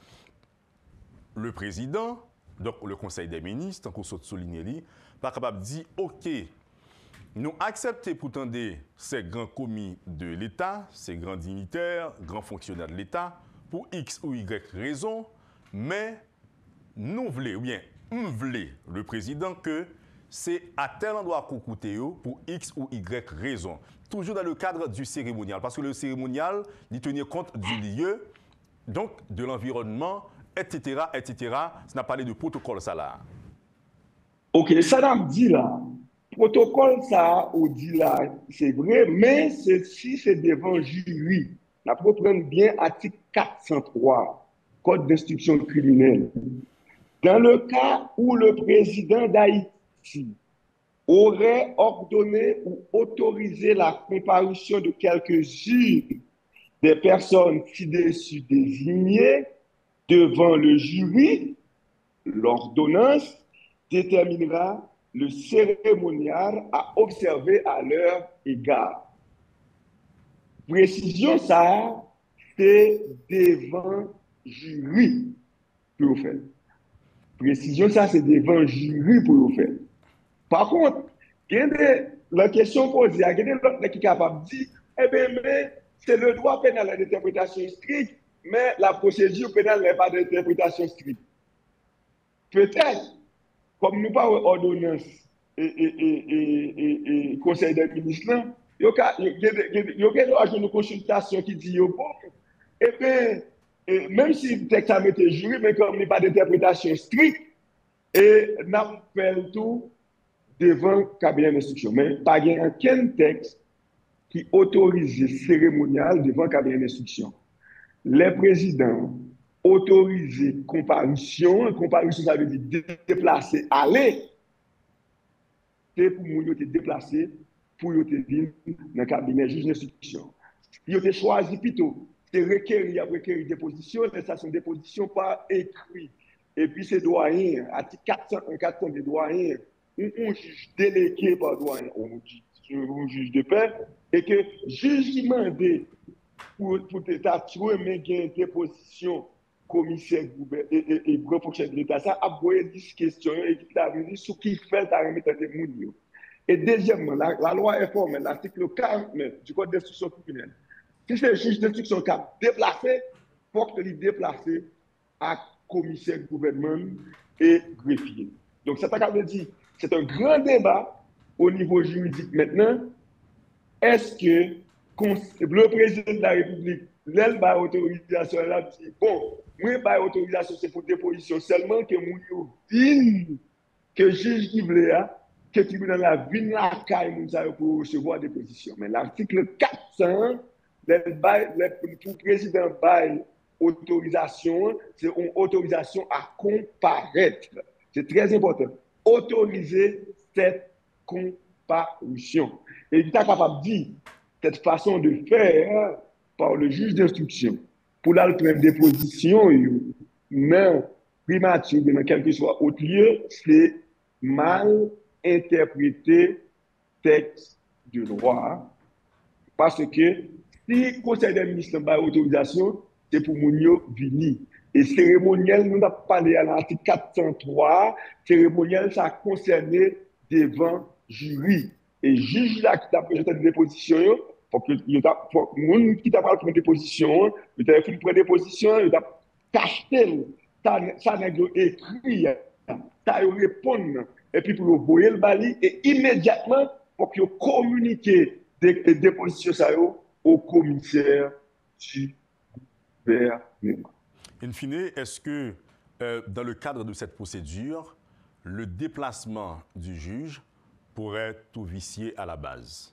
le président, donc le Conseil des ministres, qu'on souligne, pas capable de dire, OK, nous acceptons pour tendre ces grands commis de l'État, ces grands dignitaires, grands fonctionnaires de l'État, pour X ou Y raison, mais nous voulons, ou bien, on voulait, le président, que c'est à tel endroit qu'on coûte pour X ou Y raison. Toujours dans le cadre du cérémonial, parce que le cérémonial, il tenir compte du lieu, donc de l'environnement, etc., etc. Ça n'a pas parlé de protocole, ça là. Ok, ça n'a pas dit là. Protocole, ça, on dit là, c'est vrai, mais si c'est devant jury, on peut prendre bien article 403, Code d'instruction criminelle. Dans le cas où le président d'Haïti aurait ordonné ou autorisé la comparution de quelques-unes des personnes ci-dessus désignées devant le jury, l'ordonnance déterminera le cérémonial à observer à leur égard. Précision ça, c'est devant jury pour vous faire. Précision ça, c'est devant jury pour vous faire. Par contre, la question posée, il y a l'autre qui est capable de dire, eh bien, mais c'est le droit pénal à l'interprétation stricte, mais la procédure pénale n'est pas d'interprétation stricte. Peut-être, comme nous parlons ordonnance et conseil des ministres, il y a une consultation qui dit, eh bien, même si le texte a été juré, mais comme il n'y a pas d'interprétation stricte, et n'appelle tout devant le cabinet d'instruction. Mais pas aucun texte qui autorise le cérémonial devant le cabinet d'instruction. Les présidents autorisent comparution. Comparution, ça veut dire déplacer, aller. C'est pour nous te déplacer, pour te venir dans le cabinet juge d'instruction. Ils ont choisi plutôt de requérir des positions, mais ça sont des positions pas écrites. Et puis c'est doyen, article 401 des doyens, un juge délégué par doyen, un juge de paix, et que juge qui demandé pour t'attirer, mais il y a une déposition commissaire et grand fonctionnaire de l'État, ça a envoyé 10 questions et qui t'a venu sur qui fait ta remettre des mounions. Et deuxièmement, la loi est formelle, l'article 49 du Code d'instruction criminelle. Si c'est le juge d'instruction qui a déplacé, il faut qu'il déplace à commissaire gouvernement et greffier. Donc, ça veut dire c'est un grand débat au niveau juridique maintenant. Est-ce que le président de la République, l'elle va autorisation, elle a dit, bon, moi, pas autorisation, c'est pour déposition seulement que nous dit que le juge qui voulait, que le tribunal a vu la caille pour recevoir des positions. Mais l'article 400, pour le président bail autorisation, c'est une autorisation à comparaître. C'est très important. Autoriser cette comparution. Et il est capable de dire cette façon de faire par le juge d'instruction pour la prendre des positions, non primature, dans quel que soit autre lieu, c'est mal interpréter texte de loi. Parce que si le Conseil des ministres a autorisation, c'est pour Mounio Vini. Et cérémoniel, nous avons parlé à l'article 403, cérémoniel, ça a concerné devant jury. Et juge là qui t'a présenté des dépositions, il faut que le monde qui t'a pas pris des dépositions, il t'a fait prendre des dépositions, il t'a caché, ça n'a écrit, ça répond, et puis pour envoyer le bali, et immédiatement, pour qu'il communique des dépositions au commissaire du gouvernement. In fine, est-ce que dans le cadre de cette procédure, le déplacement du juge pourrait tout vicier à la base?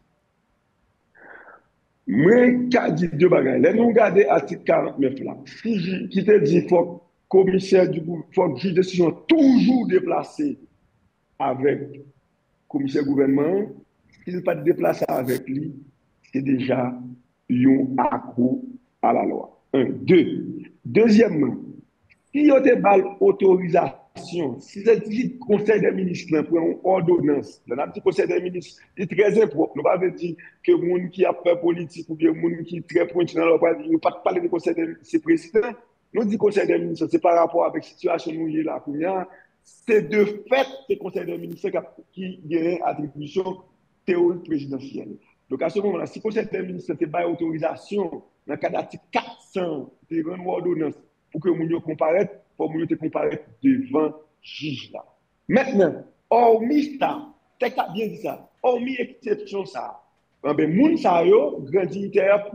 Moi, je dis deux bagages. Là, nous regardons l'article 49 là. Qui te dit qu'il faut que le juge de décision toujours déplacé avec le commissaire gouvernement. S'il n'est pas déplacé avec lui, c'est déjà un accro à la loi. Un. Deuxièmement, si il y a des balles autorisation, si c'est le Conseil des ministres pour une ordonnance, le petit Conseil des ministres est très important. Nous ne pouvons pas dire que les gens qui ont peur politique ou bien les gens qui sont très pointus dans leur parti, nous ne pouvons pas parler du Conseil des ministres, c'est président. Nous disons Conseil des ministres, c'est par rapport avec la situation où il est là. C'est de fait le Conseil des ministres qui a attribution théorique présidentielle. Donc à ce moment-là, si le Conseil des ministres n'a pas autorisation, dans le cas d'article 400, de une ordonnance, pour que nous comparaissent, pour que nous comparaître devant le juge là. Maintenant, hormis ça, c'est bien dit ça, hormis exception ça, ben moun sa yo, grand dignitaire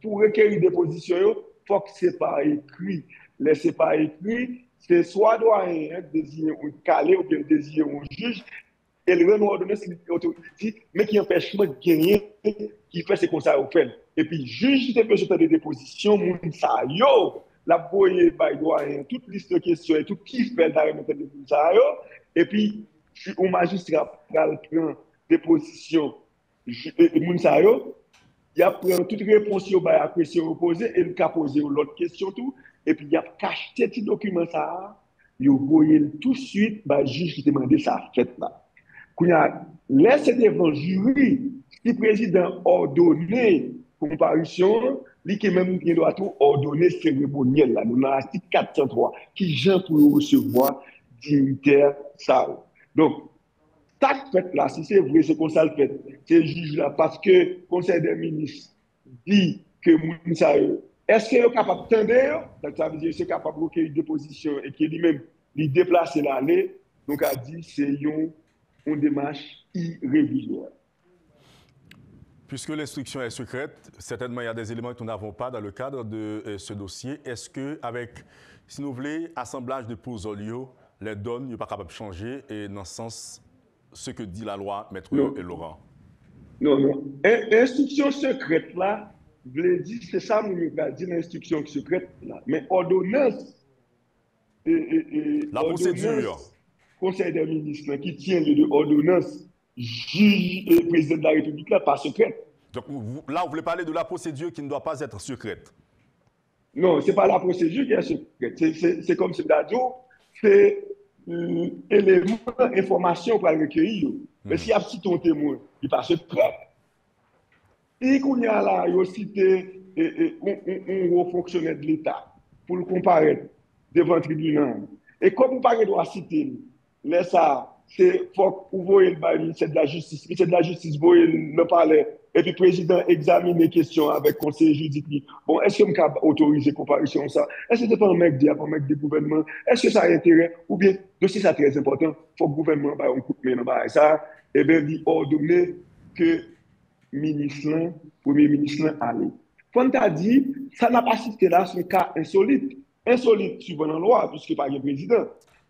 pour requérir des positions, il faut que ce n'est pas écrit. Laissez pas écrit, c'est soit doyen désigner un calé ou bien désigner un juge, et le rendre ordonnance autorité, mais qui empêche de gagner, qui fait ce qu'on s'est fait. Et puis, juge qui te fait des dépositions, moun sa yo, la boye by doyen, toute liste de questions et tout qui fait la remettre de ça, et puis, un magistrat prend des positions, moun sa yo, il a pris toute réponse à la question opposée et il a posé l'autre question tout, et puis il a caché ces documents ça, il a envoyé tout de suite, le juge qui demandait ça fait là. Quand il a laissé devant le jury, si le président ordonné comparution, lui qui même il doit tout ordonner cérémoniel là, nous dans l'article 403, qui vient pour recevoir dignitaire ça. Donc, ça fait là, si c'est vrai, c'est comme ça le fait, c'est le juge là, parce que le Conseil des ministres dit que Mounsa, est-ce qu'il est capable d'attendre? Ça veut dire qu'il est capable de recueillir des positions et qu'il lui-même lui déplacer l'aller. Donc, a dit c'est une démarche irrégulière. Puisque l'instruction est secrète, certainement il y a des éléments que nous n'avons pas dans le cadre de ce dossier. Est-ce que, avec, si nous voulons, assemblage de posolio, les donnes, il n'est pas capable de changer et dans le sens ce que dit la loi, Maître et Laurent? Non. Instruction secrète là, je l'ai dit, c'est ça, mon gars, dit l'instruction secrète là. Mais ordonnance, la procédure. Conseil des ministres qui tient lieu de ordonnance, juge et président de la République là, pas secrète. Donc là, vous voulez parler de la procédure qui ne doit pas être secrète? Non, ce n'est pas la procédure qui est secrète. C'est comme c'est c'est élément d'information pour le recueillir. Mais s'il y a un témoin, il passe secret. Et qu'on y a là, il y a aussi un haut fonctionnaire de l'État pour le comparer devant le tribunal. Et comme vous parlez de citer, laisse ça, c'est faut ouvrir le bail, c'est de la justice. C'est de la justice, vous le palais. Et puis, le président examine les questions avec le conseil juridique. Bon, est-ce que je peux autoriser comparution ça? Est-ce que c'est pas un mec du gouvernement? Est-ce que ça a intérêt? Ou bien, dossier ça très important, il faut que le gouvernement ait un coup de main dans ça. Et bien, il ordonne que le premier ministre allait. Quand tu as dit, ça n'a pas assisté là, c'est un cas insolite. Insolite suivant la loi, puisque pas le président.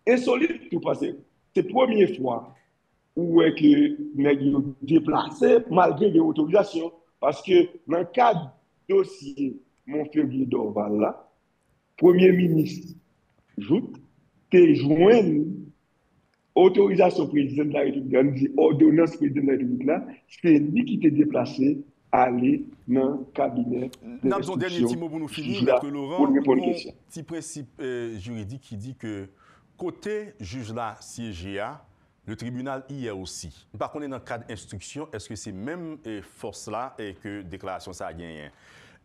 Insolite, tout passé. C'est la première fois où est que nous déplacé malgré les autorisations. Parce que dans le cadre du dossier Montfévrier d'Orval, là, Premier ministre Joute, t'es joint autorisation président de la République, ordonnance président de la République, là, c'est lui qui t'est déplacé à aller dans le cabinet. Nous avons un dernier petit mot pour nous finir, Maître Laurent. Un petit principe juridique qui dit que côté juge là siégé, le tribunal hier aussi. Par contre, dans le cadre d'instruction, est-ce que c'est même force là et que déclaration ça a gagné?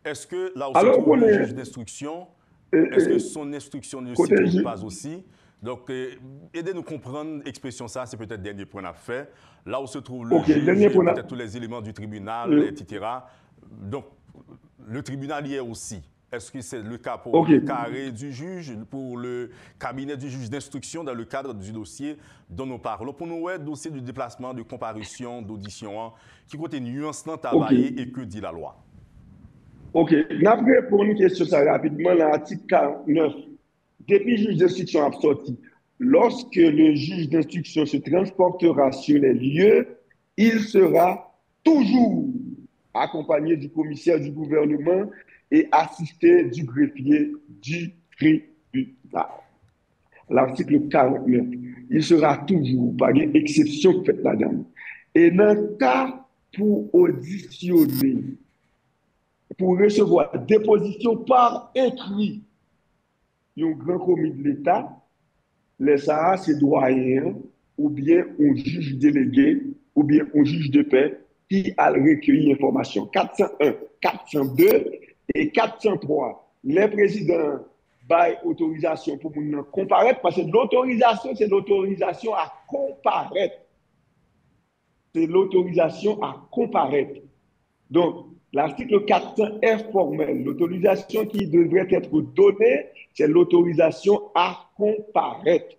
Est-ce que là aussi, le juge d'instruction, est-ce que son instruction ne s'y trouve pas aussi? Donc, aidez-nous à comprendre l'expression ça, c'est peut-être le dernier point à faire. Là où se trouve le juge, peut-être tous les éléments du tribunal, etc. Donc, le tribunal hier aussi. Est-ce que c'est le cas pour le carré du juge, pour le cabinet du juge d'instruction dans le cadre du dossier dont nous parlons? Pour nous, le dossier du déplacement, de comparution, d'audition, qui côté nuance dans travailler et que dit la loi? OK. Après, pour une question ça rapidement, l'article 49, depuis le juge d'instruction a sorti, lorsque le juge d'instruction se transportera sur les lieux, il sera toujours accompagné du commissaire du gouvernement et assisté du greffier du tribunal. L'article 49, il sera toujours, par une exception faite là-dedans. Et dans le cas pour auditionner, pour recevoir déposition par écrit, un grand commis de l'État, les Sahara, c'est doyen, ou bien un juge délégué, ou bien un juge de paix qui a recueilli l'information. 401, 402 et 403. Les présidents baillent autorisation pour nous comparaître, parce que l'autorisation, c'est l'autorisation à comparaître. C'est l'autorisation à comparaître. Donc, l'article 400 est formel. L'autorisation qui devrait être donnée, c'est l'autorisation à comparaître.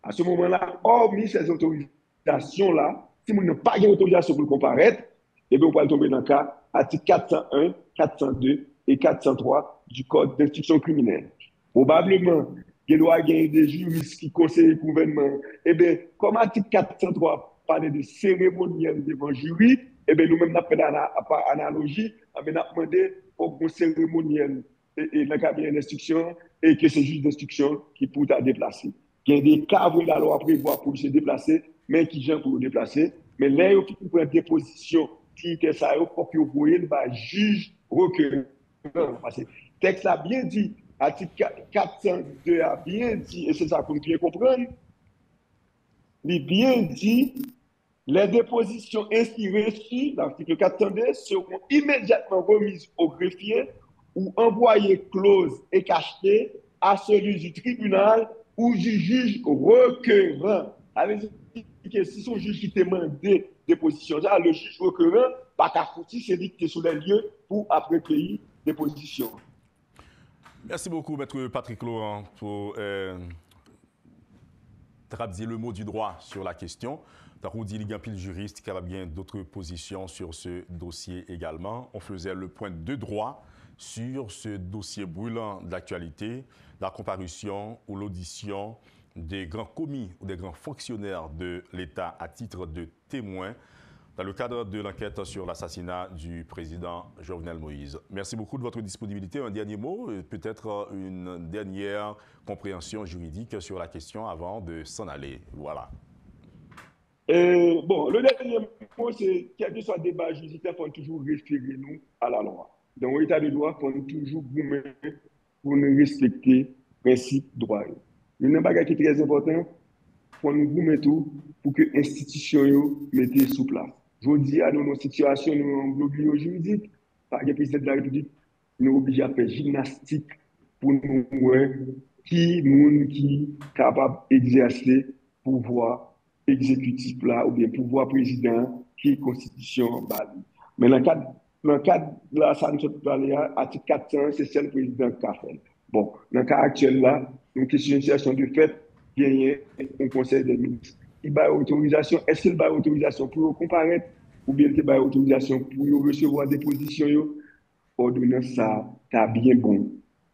À ce moment-là, hormis ces autorisations-là, si vous n'avez pas d'autorisation pour comparaître, eh bien, on va tomber dans le cas article 401, 402 et 403 du Code d'instruction criminelle. Probablement, il doit y avoir des juristes qui conseillent le gouvernement. Eh bien, comme article 403 parle de cérémoniel devant jury, eh bien, nous-mêmes, nous avons fait analogie, nous avons demandé au cérémoniel et le cabinet d'instruction et que c'est juste d'instruction qui peut être déplacé. Il y a des cas où la loi prévoit pour se déplacer, mais qui gênent pour le déplacer. Mais là, il faut prendre des positions qui étaient ça, pour que vous voyez le juge recueillant. Parce que le texte a bien dit, article 402 a bien dit, et c'est ça qu'on peut bien comprendre, il a bien dit, les dépositions ainsi reçues, l'article 402, seront immédiatement remises au greffier ou envoyées closes et cachetées à celui du tribunal ou du juge requérant. Avec que si son juge qui demande des dépositions, le juge requérant, pas qu'à foutir, c'est lui qui est sur les lieux pour après recueillir des dépositions. Merci beaucoup, Maître Patrick Laurent, pour traduire le mot du droit sur la question. On dit qu'il y a pile juriste qui a bien d'autres positions sur ce dossier également. On faisait le point de droit sur ce dossier brûlant d'actualité, la comparution ou l'audition des grands commis ou des grands fonctionnaires de l'État à titre de témoins dans le cadre de l'enquête sur l'assassinat du président Jovenel Moïse. Merci beaucoup de votre disponibilité. Un dernier mot, peut-être une dernière compréhension juridique sur la question avant de s'en aller. Voilà. Bon, le dernier mot, c'est quel que soit le débat judiciaire, il faut toujours référer nous à la loi. Dans l'état de droit, il faut toujours gommer pour nous respecter le principe droit. Il y a un bagage qui est très important, il faut nous gommer tout pour que l'institution mette sous place. Je vous dis, dans nos situations, nous sommes juridique, par le président de la République, nous sommes obligés à faire gymnastique pour nous voir qui est capable d'exercer pouvoir exécutif là, ou bien pouvoir président qui est constitution bali. Mais dans le cadre de la article 400, c'est seul président qui a fait. Bon, dans le cas actuel là, une question de fait, gagner un conseil des ministres. Il y a autorisation, est-ce qu'il y a autorisation pour comparaître ou bien il y a autorisation pour recevoir des positions, ordonnance ça, c'est bien bon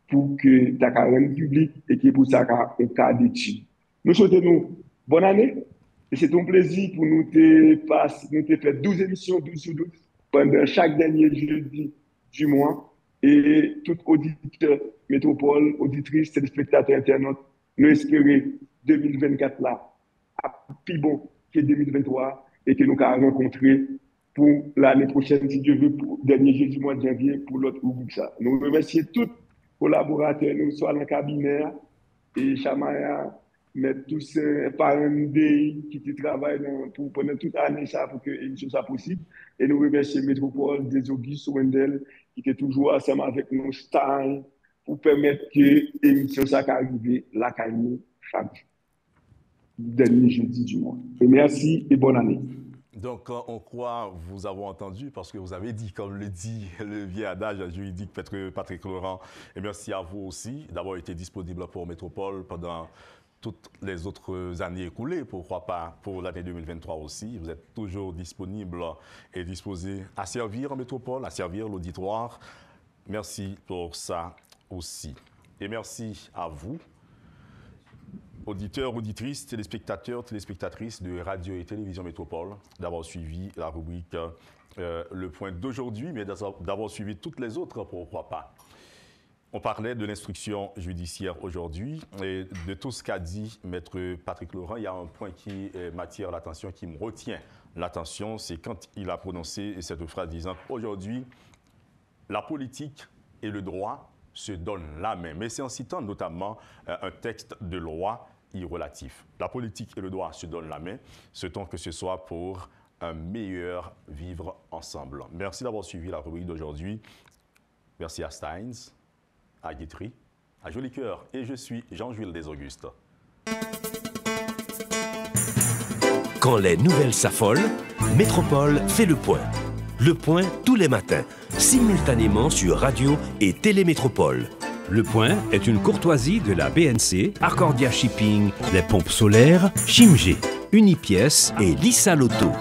pour que tu aies un public et que pour ça, un cas d'étude. Nous souhaitons bonne année et c'est un plaisir pour nous de faire 12 émissions, 12 sur 12, pendant chaque dernier jeudi du mois. Et tout auditeur, métropole, auditrice, téléspectateurs, internautes, nous espérons 2024 là, plus bon que 2023 et que nous allons rencontrer pour l'année prochaine, si Dieu veut, pour le dernier jeudi du mois de janvier, pour l'autre rubrique. Nous remercions tous les collaborateurs, nous soit dans le cabinet, et Chamaya, mais tous les parents qui travaillent pendant toute l'année pour que l'émission soit possible. Et nous remercions Métropole, des Auguste Wendel, qui était toujours ensemble avec nos stars pour permettre que l'émission soit arrivée là, chaque dernier jeudi du mois. Et merci et bonne année. Donc, on croit vous avoir entendu parce que vous avez dit, comme le dit le vieil adage juridique Patrick Laurent, et merci à vous aussi d'avoir été disponible pour Métropole pendant toutes les autres années écoulées, pourquoi pas pour l'année 2023 aussi. Vous êtes toujours disponible et disposé à servir Métropole, à servir l'auditoire. Merci pour ça aussi. Et merci à vous, auditeurs, auditrices, téléspectateurs, téléspectatrices de Radio et Télévision Métropole, d'avoir suivi la rubrique Le Point d'aujourd'hui, mais d'avoir suivi toutes les autres, pourquoi pas. On parlait de l'instruction judiciaire aujourd'hui et de tout ce qu'a dit Maître Patrick Laurent. Il y a un point qui m'attire l'attention, qui me retient l'attention, c'est quand il a prononcé cette phrase disant qu'aujourd'hui, la politique et le droit se donnent la main. Mais c'est en citant notamment un texte de loi relatif. La politique et le droit se donnent la main, souhaitons que ce soit pour un meilleur vivre ensemble. Merci d'avoir suivi la rubrique d'aujourd'hui. Merci à Steins, à Guitry, à Jolicoeur et je suis Jean-Jules Desaugustes. Quand les nouvelles s'affolent, Métropole fait le point. Le point tous les matins, simultanément sur Radio et Télémétropole. Le Point est une courtoisie de la BNC, Arcordia Shipping, les pompes solaires, Chimgé, Unipièce et Lissa Loto.